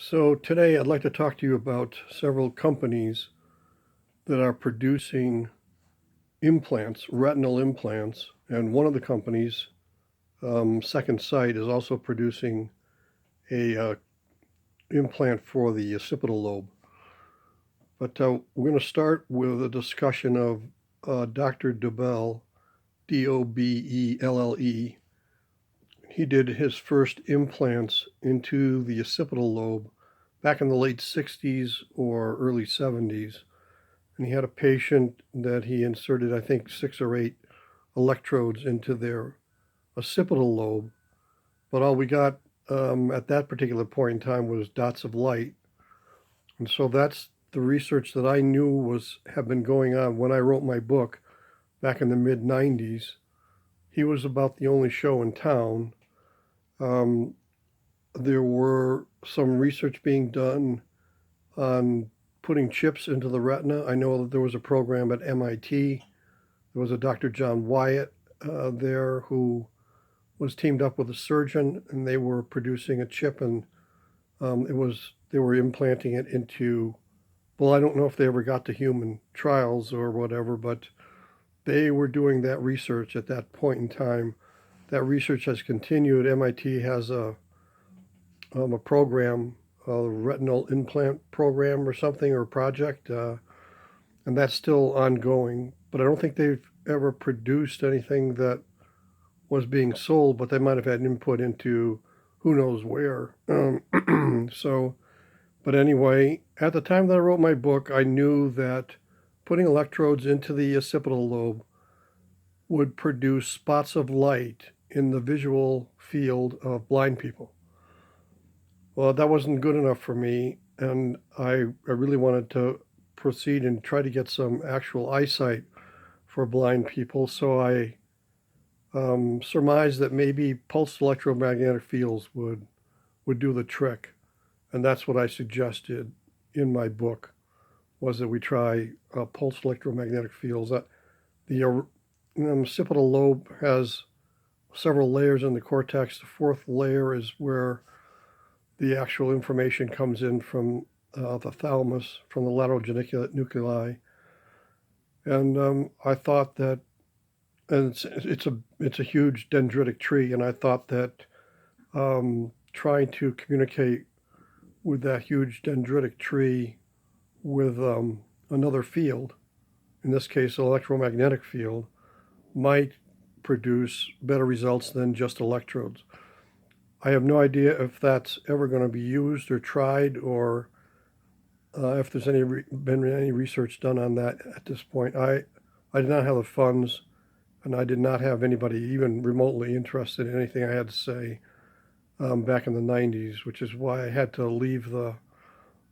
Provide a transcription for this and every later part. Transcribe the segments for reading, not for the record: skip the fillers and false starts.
So today I'd like to talk to you about several companies that are producing implants, retinal implants, and one of the companies, Second Sight, is also producing a implant for the occipital lobe. But we're going to start with a discussion of Dr. Dobelle, Dobelle. He did his first implants into the occipital lobe back in the late 60s or early 70s. And he had a patient that he inserted, I think, 6 or 8 electrodes into their occipital lobe. But all we got at that particular point in time was dots of light. And so that's the research that I knew had been going on when I wrote my book back in the mid 90s. He was about the only show in town. There were some research being done on putting chips into the retina. I know that there was a program at MIT. There was a Dr. John Wyatt there who was teamed up with a surgeon, and they were producing a chip, and they were implanting it into. Well, I don't know if they ever got to human trials or whatever, but they were doing that research at that point in time. That research has continued. MIT has a program, a retinal implant program or something, or project, and that's still ongoing. But I don't think they've ever produced anything that was being sold, but they might have had input into who knows where. But anyway, at the time that I wrote my book, I knew that putting electrodes into the occipital lobe would produce spots of light in the visual field of blind people. Well, that wasn't good enough for me, and I really wanted to proceed and try to get some actual eyesight for blind people. So I surmised that maybe pulsed electromagnetic fields would do the trick, and that's what I suggested in my book, was that we try pulsed electromagnetic fields. The occipital lobe has several layers in the cortex. The fourth layer is where the actual information comes in from the thalamus, from the lateral geniculate nuclei. And I thought that, and it's a huge dendritic tree, and I thought that trying to communicate with that huge dendritic tree with another field, in this case, an electromagnetic field, might produce better results than just electrodes. I have no idea if that's ever going to be used or tried, or if there's been any research done on that at this point. I did not have the funds, and I did not have anybody even remotely interested in anything I had to say back in the 90s, which is why I had to leave the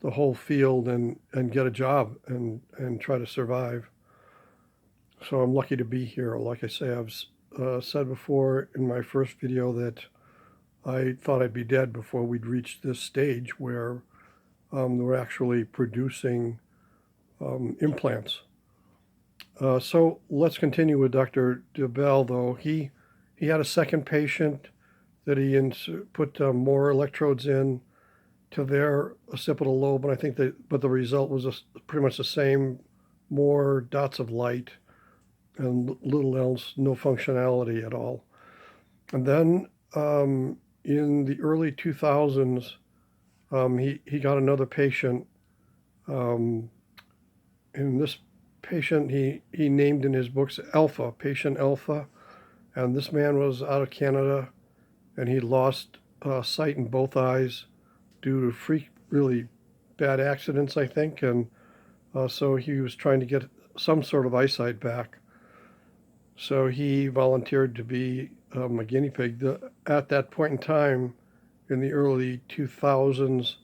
whole field and get a job and try to survive. So I'm lucky to be here. Like I say, I've said before in my first video that I thought I'd be dead before we'd reach this stage where we're actually producing implants. So let's continue with Dr. Dobelle, though. He had a second patient that he put more electrodes in to their occipital lobe, and I think but the result was pretty much the same: more dots of light and little else, no functionality at all. And then in the early 2000s, he got another patient. And this patient he named in his books Alpha, Patient Alpha. And this man was out of Canada, and he lost sight in both eyes due to really bad accidents, I think. And so he was trying to get some sort of eyesight back. So he volunteered to be a guinea pig. At that point in time, in the early 2000s,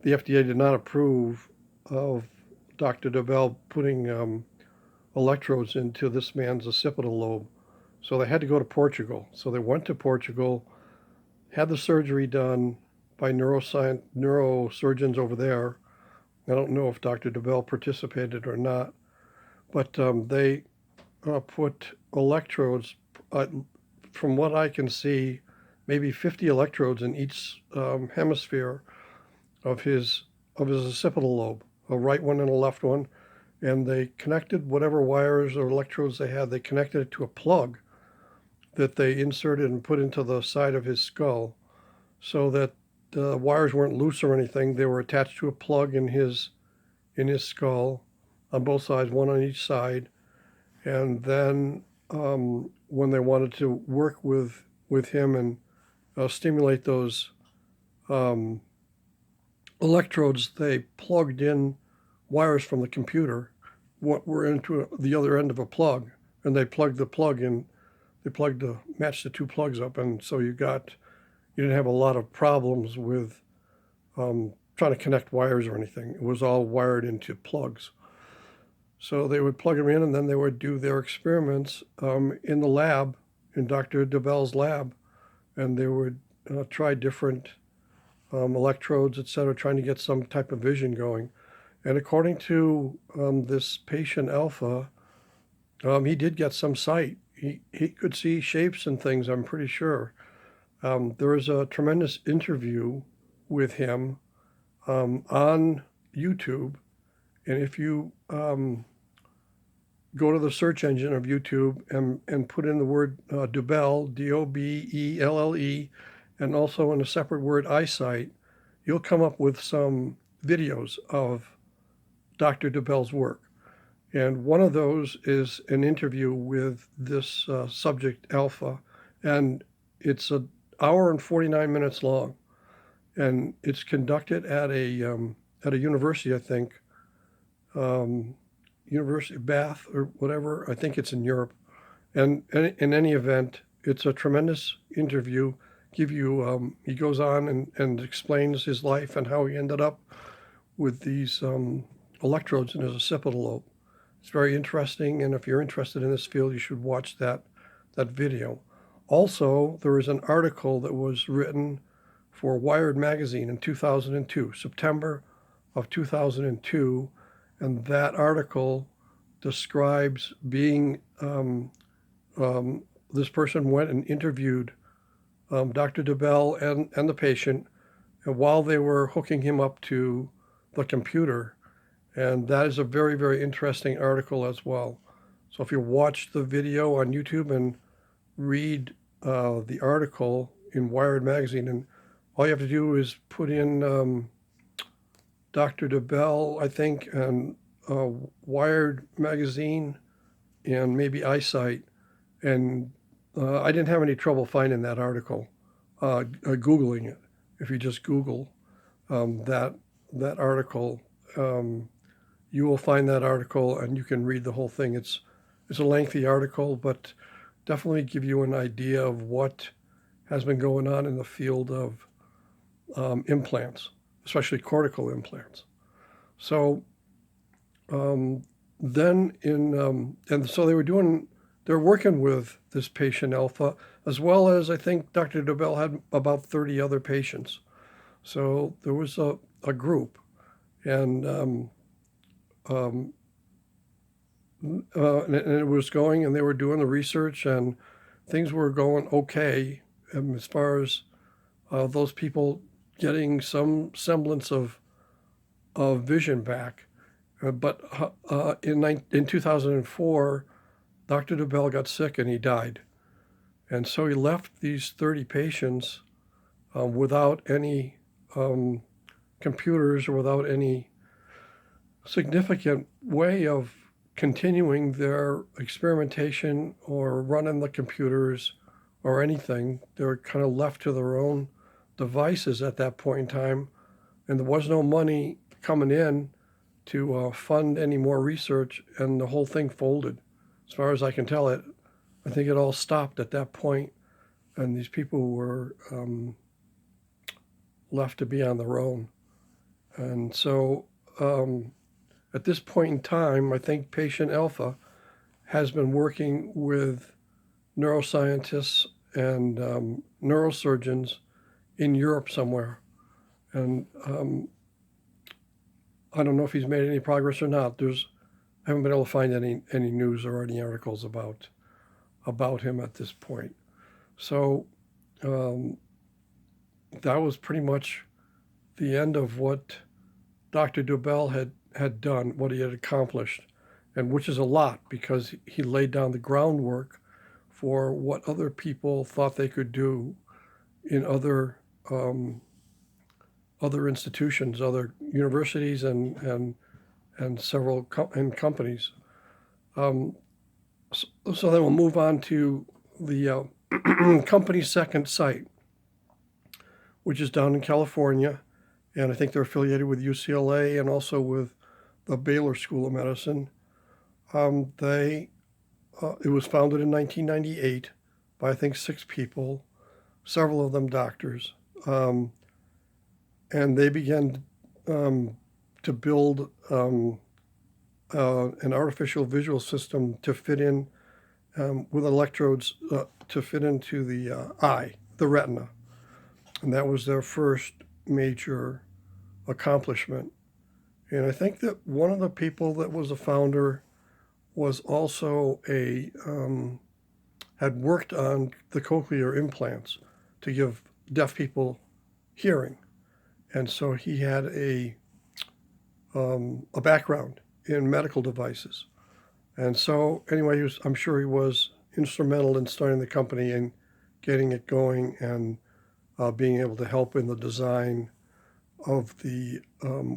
the FDA did not approve of Dr. Dobelle putting electrodes into this man's occipital lobe. So they had to go to Portugal. So they went to Portugal, had the surgery done by neurosurgeons over there. I don't know if Dr. Dobelle participated or not, but they put electrodes, from what I can see, maybe 50 electrodes in each hemisphere of his occipital lobe, a right one and a left one, and they connected whatever wires or electrodes they had. They connected it to a plug that they inserted and put into the side of his skull, so that the wires weren't loose or anything. They were attached to a plug in his skull on both sides, one on each side. And then when they wanted to work with him and stimulate those electrodes, they plugged in wires from the computer, what were into the other end of a plug, and they plugged the plug in. They matched the two plugs up, and so you didn't have a lot of problems with trying to connect wires or anything. It was all wired into plugs. So they would plug them in, and then they would do their experiments in the lab, in Dr. Dobelle's lab, and they would try different electrodes, etc., trying to get some type of vision going. And according to this patient Alpha, he did get some sight. He could see shapes and things, I'm pretty sure. There was a tremendous interview with him on YouTube. And if you go to the search engine of YouTube and put in the word Dobelle, Dobelle, and also in a separate word eyesight, you'll come up with some videos of Dr. Dobelle's work. And one of those is an interview with this subject, Alpha, and it's an hour and 49 minutes long. And it's conducted at a university, I think, University of Bath or whatever. I think it's in Europe. And in any event, it's a tremendous interview. He goes on and explains his life and how he ended up with these electrodes in his occipital lobe. It's very interesting, and if you're interested in this field, you should watch that video. Also, there is an article that was written for Wired magazine in 2002, September of 2002, and that article describes being this person went and interviewed Dr. Dobelle and the patient, and while they were hooking him up to the computer. And that is a very, very interesting article as well. So if you watch the video on YouTube and read the article in Wired magazine, and all you have to do is put in Dr. Dobelle, I think, and Wired magazine, and maybe Eyesight. And I didn't have any trouble finding that article, Googling it. If you just Google that article, you will find that article and you can read the whole thing. It's a lengthy article, but definitely give you an idea of what has been going on in the field of implants, especially cortical implants. So then and so they're working with this patient Alpha, as well as I think Dr. Dobelle had about 30 other patients. So there was a group, and it was going, and they were doing the research, and things were going okay as far as those people getting some semblance of vision back. But in 2004, Dr. Dobelle got sick and he died. And so he left these 30 patients without any computers or without any significant way of continuing their experimentation or running the computers or anything. They were kind of left to their own devices at that point in time, and there was no money coming in to fund any more research, and the whole thing folded. As far as I can tell, I think it all stopped at that point, and these people were left to be on their own. And so at this point in time, I think patient Alpha has been working with neuroscientists and neurosurgeons in Europe somewhere. And I don't know if he's made any progress or not. I haven't been able to find any news or any articles about him at this point. So that was pretty much the end of what Dr. Dobelle had done, what he had accomplished, and which is a lot because he laid down the groundwork for what other people thought they could do in other institutions, other universities, and several companies. Um, so then we'll move on to the company's second site, which is down in California, and I think they're affiliated with UCLA and also with the Baylor School of Medicine. It was founded in 1998 by I think 6 people, several of them doctors, and they began to build an artificial visual system to fit in with electrodes to fit into the eye, the retina, and that was their first major accomplishment. And I think that one of the people that was a founder was also had worked on the cochlear implants to give deaf people hearing, and so he had a background in medical devices. And so anyway, I'm sure he was instrumental in starting the company and getting it going and being able to help in the design of the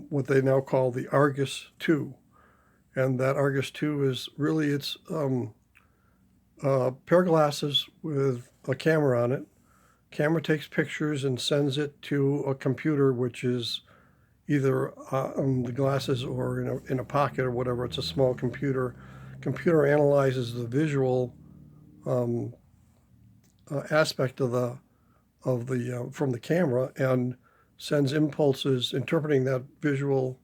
what they now call the Argus 2. And that Argus 2 is really it's a pair of glasses with a camera on it. Camera takes pictures and sends it to a computer, which is either on the glasses or in a pocket or whatever. It's a small computer. Computer analyzes the visual aspect of the from the camera and sends impulses interpreting that visual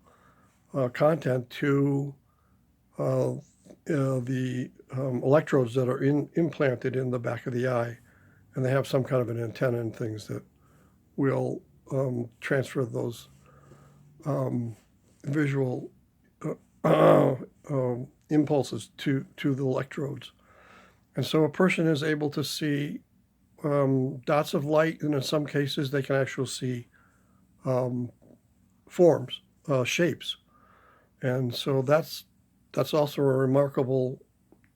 content to the electrodes that are implanted in the back of the eye, and they have some kind of an antenna and things that will transfer those visual impulses to the electrodes. And so a person is able to see dots of light, and in some cases they can actually see forms, shapes. And so that's also a remarkable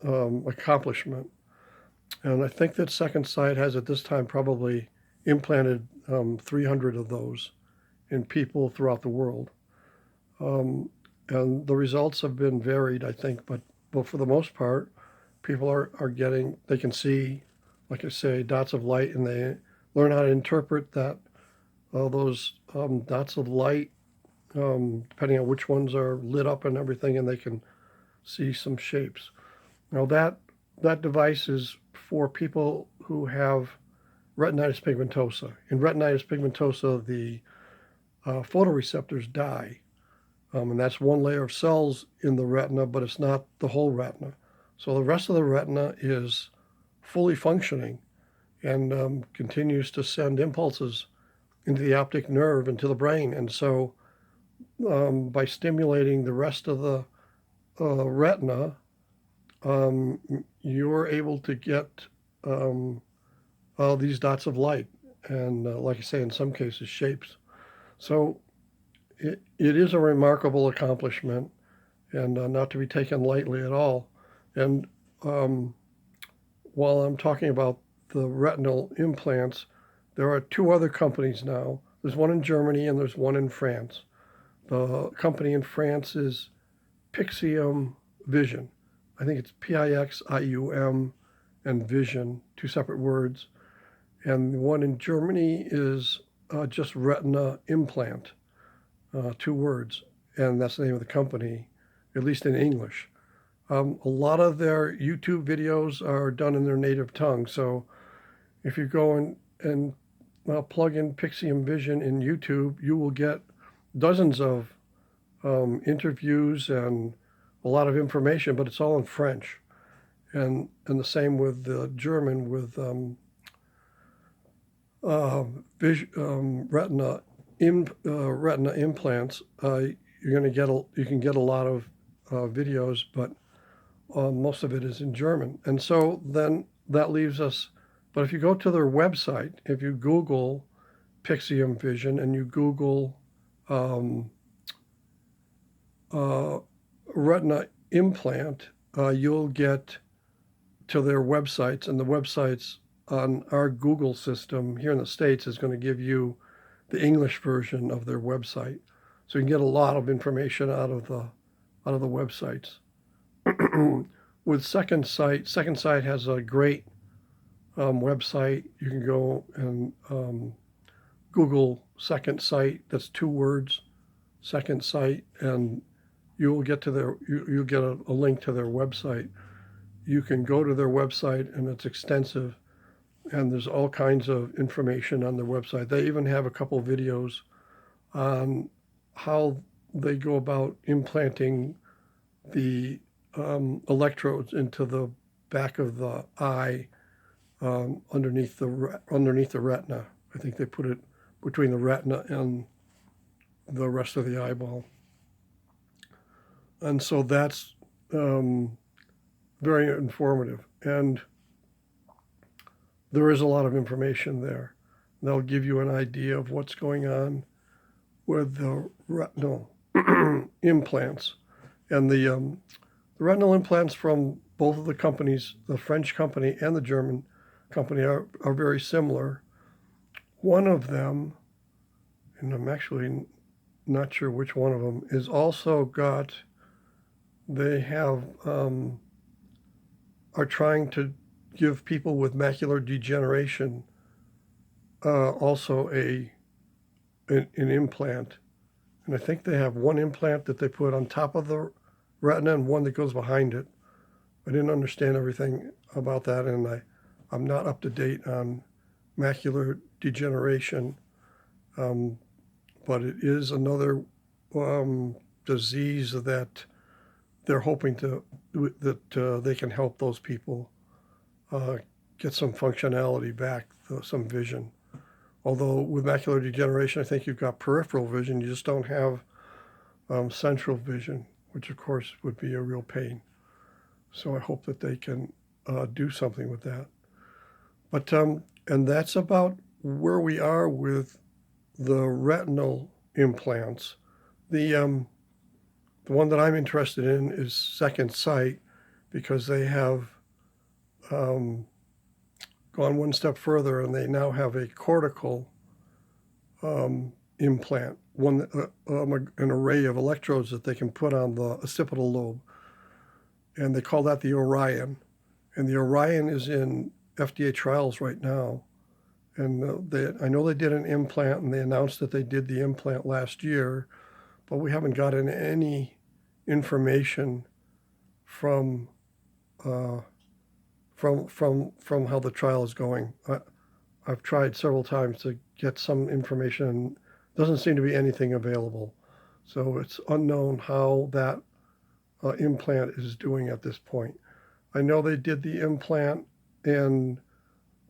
accomplishment. And I think that second site has at this time probably implanted 300 of those in people throughout the world. And the results have been varied, I think, but for the most part, people are getting, they can see, like I say, dots of light, and they learn how to interpret those dots of light, depending on which ones are lit up and everything, and they can see some shapes. Now that device is for people who have retinitis pigmentosa. In retinitis pigmentosa, the photoreceptors die, and that's one layer of cells in the retina, but it's not the whole retina. So the rest of the retina is fully functioning and continues to send impulses into the optic nerve into the brain. And so by stimulating the rest of the retina, you're able to get these dots of light, and like I say, in some cases, shapes. So it is a remarkable accomplishment, and not to be taken lightly at all. And while I'm talking about the retinal implants, there are 2 other companies now. There's one in Germany and there's one in France. The company in France is Pixium Vision. I think it's Pixium and Vision, 2 separate words. And the one in Germany is just Retina Implant, 2 words. And that's the name of the company, at least in English. A lot of their YouTube videos are done in their native tongue. So if you go and plug in Pixium Vision in YouTube, you will get dozens of interviews and a lot of information, but it's all in French. And the same with the German with retina implants. You can get a lot of videos, but most of it is in German. And so then that leaves us. But if you go to their website, if you Google Pixium Vision and you Google um, uh, retina implant, you'll get to their websites, and the websites on our Google system here in the States is going to give you the English version of their website. So you can get a lot of information out of the websites. With Second Sight has a great website. You can go and Google Second Sight. That's 2 words, Second Sight, and you'll get to you'll get a link to their website. You can go to their website, and it's extensive, and there's all kinds of information on their website. They even have a couple videos on how they go about implanting the electrodes into the back of the eye, underneath the retina. I think they put it between the retina and the rest of the eyeball. And so that's very informative. And there is a lot of information there. They'll give you an idea of what's going on with the retinal implants. And the retinal implants from both of the companies, the French company and the German company, are very similar. One of them, and I'm actually not sure which one of them, is also they are trying to give people with macular degeneration also an implant. And I think they have one implant that they put on top of the retina and one that goes behind it. I didn't understand everything about that, and I'm not up to date on macular degeneration, but it is another disease that they're hoping that they can help those people get some functionality back, some vision. Although with macular degeneration, I think you've got peripheral vision, you just don't have central vision, which of course would be a real pain. So I hope that they can do something with that. But and that's about where we are with the retinal implants. The one that I'm interested in is Second Sight, because they have gone one step further, and they now have a cortical implant, an array of electrodes that they can put on the occipital lobe, and they call that the Orion. And the Orion is in FDA trials right now. And I know they did an implant, and they announced that they did the implant last year, but we haven't gotten any information from how the trial is going. I've tried several times to get some information, and doesn't seem to be anything available. So it's unknown how that implant is doing at this point. I know they did the implant, and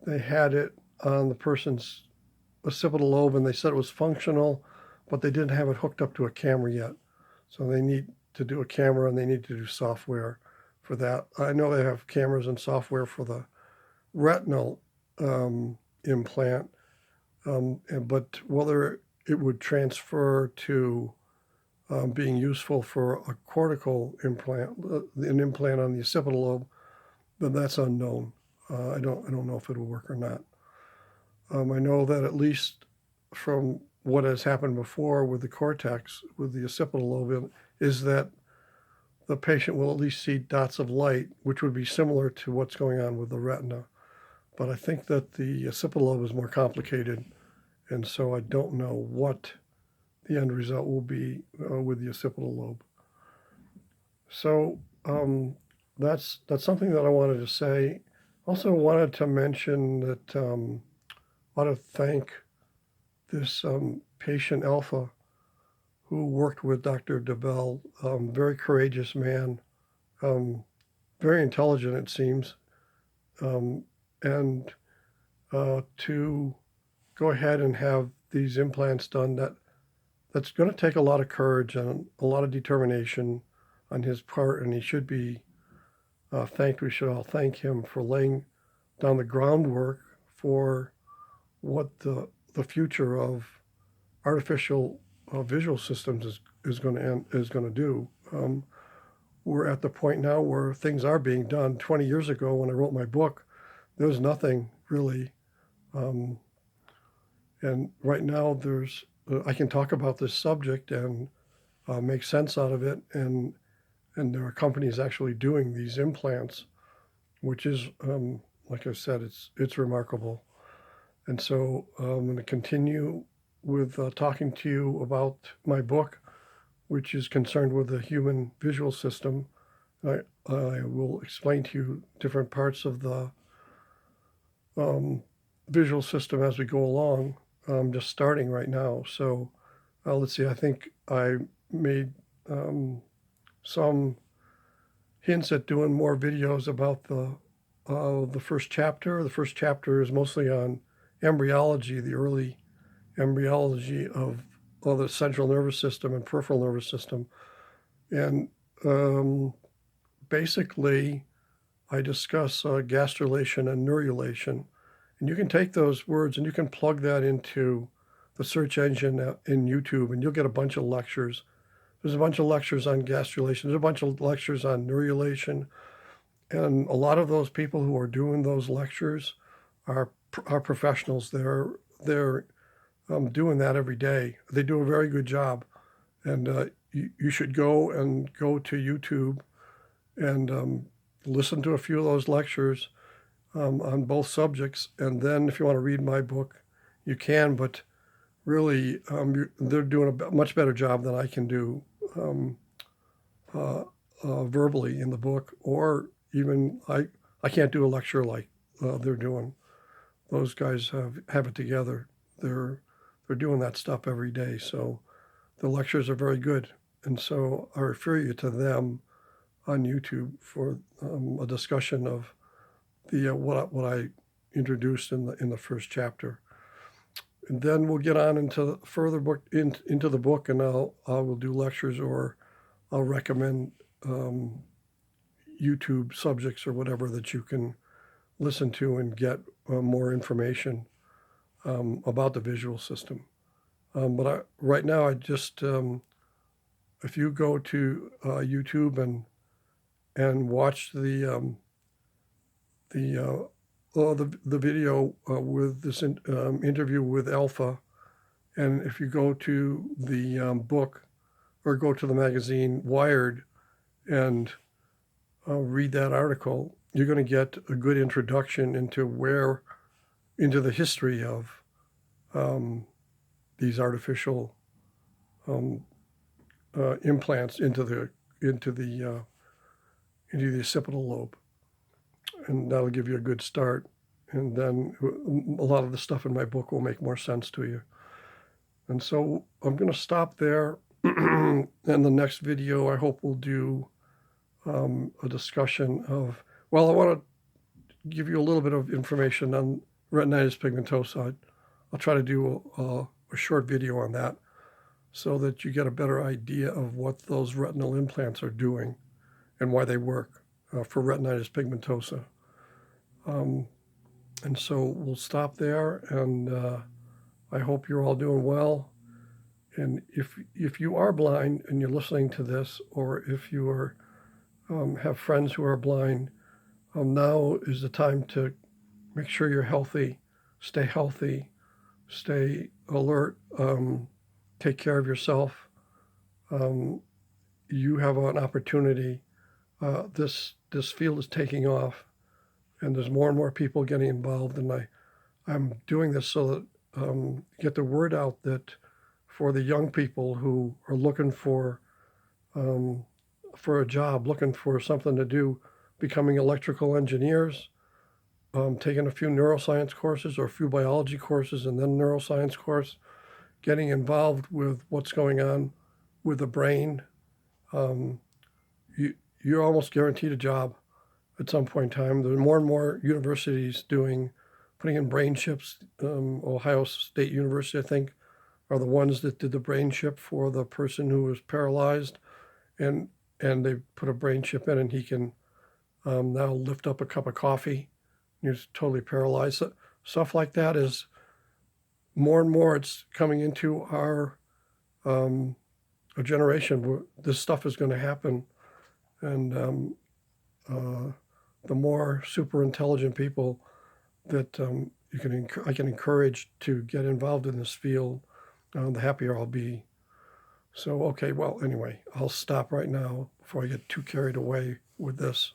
they had it on the person's occipital lobe, and they said it was functional, but they didn't have it hooked up to a camera yet. So they need to do a camera, and they need to do software for that. I know they have cameras and software for the retinal implant, but whether it would transfer to being useful for a cortical implant, an implant on the occipital lobe, then that's unknown. I don't know if it'll work or not. I know that at least from what has happened before with the cortex, with the occipital lobe, is that the patient will at least see dots of light, which would be similar to what's going on with the retina. But I think that the occipital lobe is more complicated, and so I don't know what the end result will be with the occipital lobe. So that's something that I wanted to say. Also wanted to mention that I want to thank this patient Alpha who worked with Dr. Dobelle, very courageous man, very intelligent it seems, and to go ahead and have these implants done, that's going to take a lot of courage and a lot of determination on his part, and he should be thanked. We should all thank him for laying down the groundwork for what the future of artificial visual systems is going to do. We're at the point now where things are being done. 20 years ago, when I wrote my book, there was nothing really. And right now, I can talk about this subject and make sense out of it, and there are companies actually doing these implants, which is, like I said, it's remarkable. And so I'm going to continue with talking to you about my book, which is concerned with the human visual system. I will explain to you different parts of the visual system as we go along. I'm just starting right now. So let's see, I think I made some hints at doing more videos about the first chapter. The first chapter is mostly on embryology, the early embryology of the central nervous system and peripheral nervous system. And basically, I discuss gastrulation and neurulation. And you can take those words and you can plug that into the search engine in YouTube, and you'll get a bunch of lectures. There's a bunch of lectures on gastrulation. There's a bunch of lectures on neurulation. And a lot of those people who are doing those lectures are professionals. They're doing that every day. They do a very good job. And you should go to YouTube and listen to a few of those lectures on both subjects. And then if you want to read my book, you can, but really they're doing a much better job than I can do verbally in the book, or even I can't do a lecture like they're doing. Those guys have it together. They're doing that stuff every day. So the lectures are very good. And so I refer you to them on YouTube for a discussion of the what I introduced in the first chapter. And then we'll get on into further book into the book, and I will do lectures, or I'll recommend YouTube subjects or whatever that you can listen to and get more information about the visual system. But right now, I just if you go to YouTube and watch the video with this interview with Alpha, and if you go to the book or go to the magazine Wired and read that article, you're going to get a good introduction into the history of these artificial implants into the occipital lobe. And that'll give you a good start. And then a lot of the stuff in my book will make more sense to you. And so I'm going to stop there. And the next video, I hope we'll do a discussion of, well, I want to give you a little bit of information on retinitis pigmentosa. I'll try to do a short video on that so that you get a better idea of what those retinal implants are doing and why they work for retinitis pigmentosa. And so we'll stop there, and I hope you're all doing well. And if you are blind and you're listening to this, or if you are have friends who are blind, now is the time to make sure you're healthy, stay alert, take care of yourself. You have an opportunity. This field is taking off, and there's more and more people getting involved. And I'm doing this so that get the word out that for the young people who are looking for a job, looking for something to do, becoming electrical engineers, taking a few neuroscience courses or a few biology courses and then neuroscience course, getting involved with what's going on with the brain. You're almost guaranteed a job at some point in time. There are more and more universities putting in brain chips. Ohio State University, I think, are the ones that did the brain chip for the person who was paralyzed, and they put a brain chip in, and he can now lift up a cup of coffee. He's totally paralyzed. Stuff like that is more and more. It's coming into our a generation where this stuff is going to happen, and the more super intelligent people that I can encourage to get involved in this field, the happier I'll be. So, okay, well, anyway, I'll stop right now before I get too carried away with this.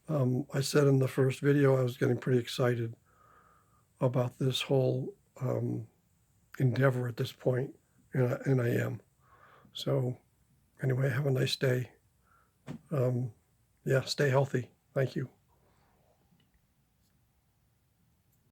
I said in the first video I was getting pretty excited about this whole endeavor at this point, and I am. So, anyway, have a nice day. Yeah, stay healthy. Thank you.